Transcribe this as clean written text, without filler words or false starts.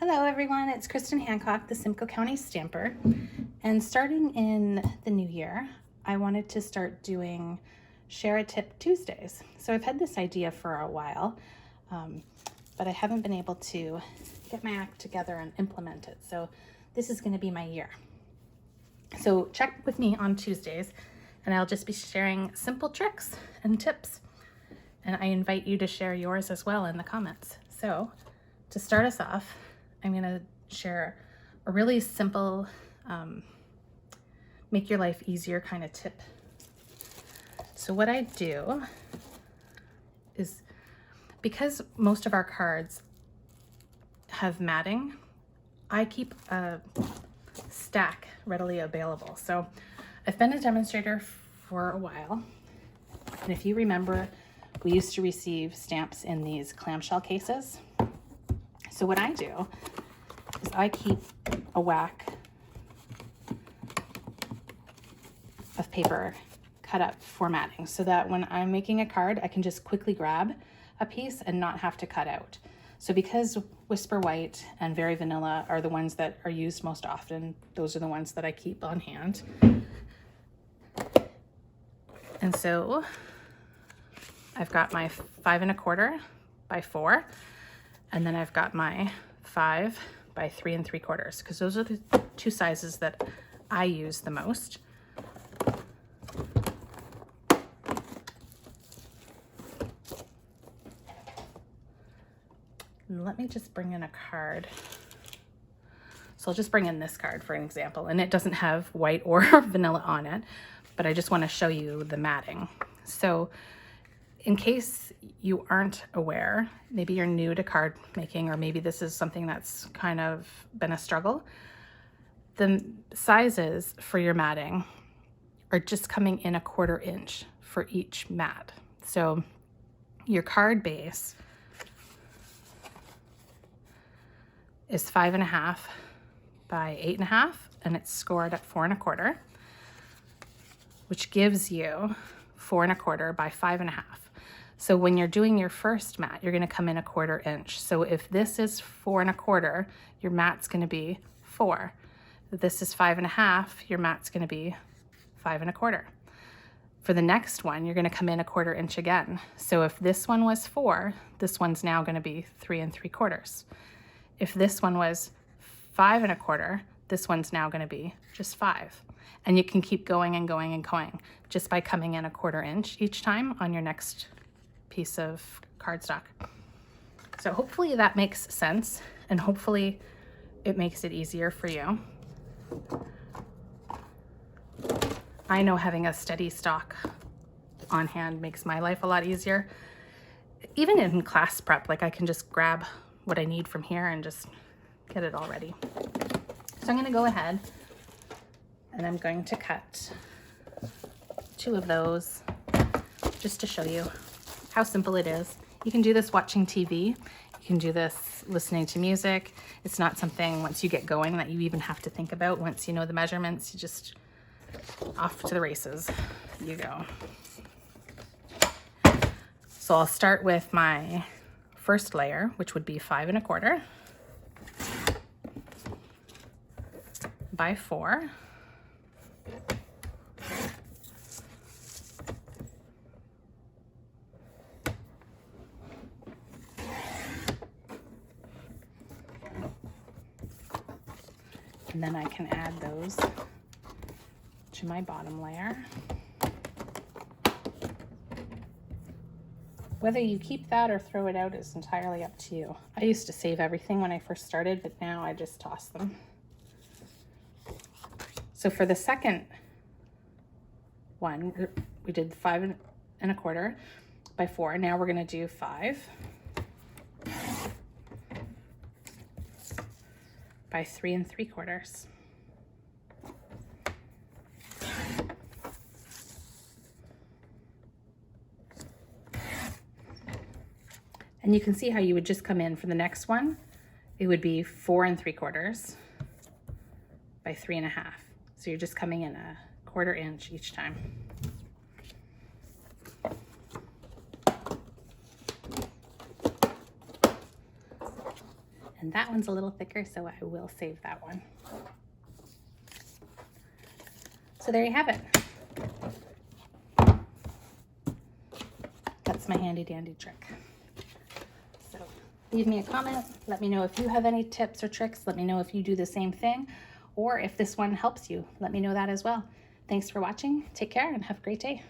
Hello everyone, it's Kristen Hancock, the Simcoe County Stamper. And starting in the new year, I wanted to start doing Share a Tip Tuesdays. So I've had this idea for a while, but I haven't been able to get my act together and implement it. So this is going to be my year. So check with me on Tuesdays and I'll just be sharing simple tricks and tips. And I invite you to share yours as well in the comments. So to start us off, I'm going to share a really simple, make your life easier kind of tip. So what I do is, because most of our cards have matting, I keep a stack readily available. So I've been a demonstrator for a while. And if you remember, we used to receive stamps in these clamshell cases. So what I do is I keep a whack of paper cut up for matting so that when I'm making a card, I can just quickly grab a piece and not have to cut out. So because Whisper White and Very Vanilla are the ones that are used most often, those are the ones that I keep on hand. And so I've got my 5 1/4 by 4. And then I've got my 5 by 3 3/4, because those are the two sizes that I use the most. And let me just bring in a card. So I'll just bring in this card for an example, and it doesn't have white or vanilla on it, but I just want to show you the matting. So in case you aren't aware, maybe you're new to card making, or maybe this is something that's kind of been a struggle, the sizes for your matting are just coming in 1/4 inch for each mat. So your card base is 5 1/2 by 8 1/2, and it's scored at 4 1/4, which gives you 4 1/4 by 5 1/2. So when you're doing your first mat, you're going to come in 1/4 inch. So if this is 4 1/4, your mat's going to be 4. If this is 5 1/2, your mat's going to be 5 1/4. For the next one, you're going to come in 1/4 inch again. So if this one was 4, this one's now going to be 3 3/4. If this one was 5 1/4, this one's now going to be just 5. And you can keep going and going and going just by coming in 1/4 inch each time on your next piece of cardstock. So hopefully that makes sense, and hopefully it makes it easier for you. I know having a steady stock on hand makes my life a lot easier. Even in class prep, like I can just grab what I need from here and just get it all ready. So I'm going to go ahead and I'm going to cut 2 of those just to show you how simple it is. You can do this watching TV. You can do this listening to music. It's not something, once you get going, that you even have to think about. Once you know the measurements, you just off to the races you go. So I'll start with my first layer, which would be 5 1/4 by 4. And then I can add those to my bottom layer. Whether you keep that or throw it out is entirely up to you. I used to save everything when I first started, but now I just toss them. So for the second one, we did 5 1/4 by 4. Now we're going to do 5 by 3 3/4. And you can see how you would just come in for the next one. It would be 4 3/4 by 3 1/2. So you're just coming in 1/4 inch each time. And that one's a little thicker, so I will save that one. So there you have it. That's my handy dandy trick. So leave me a comment. Let me know if you have any tips or tricks. Let me know if you do the same thing, or if this one helps you. Let me know that as well. Thanks for watching. Take care and have a great day.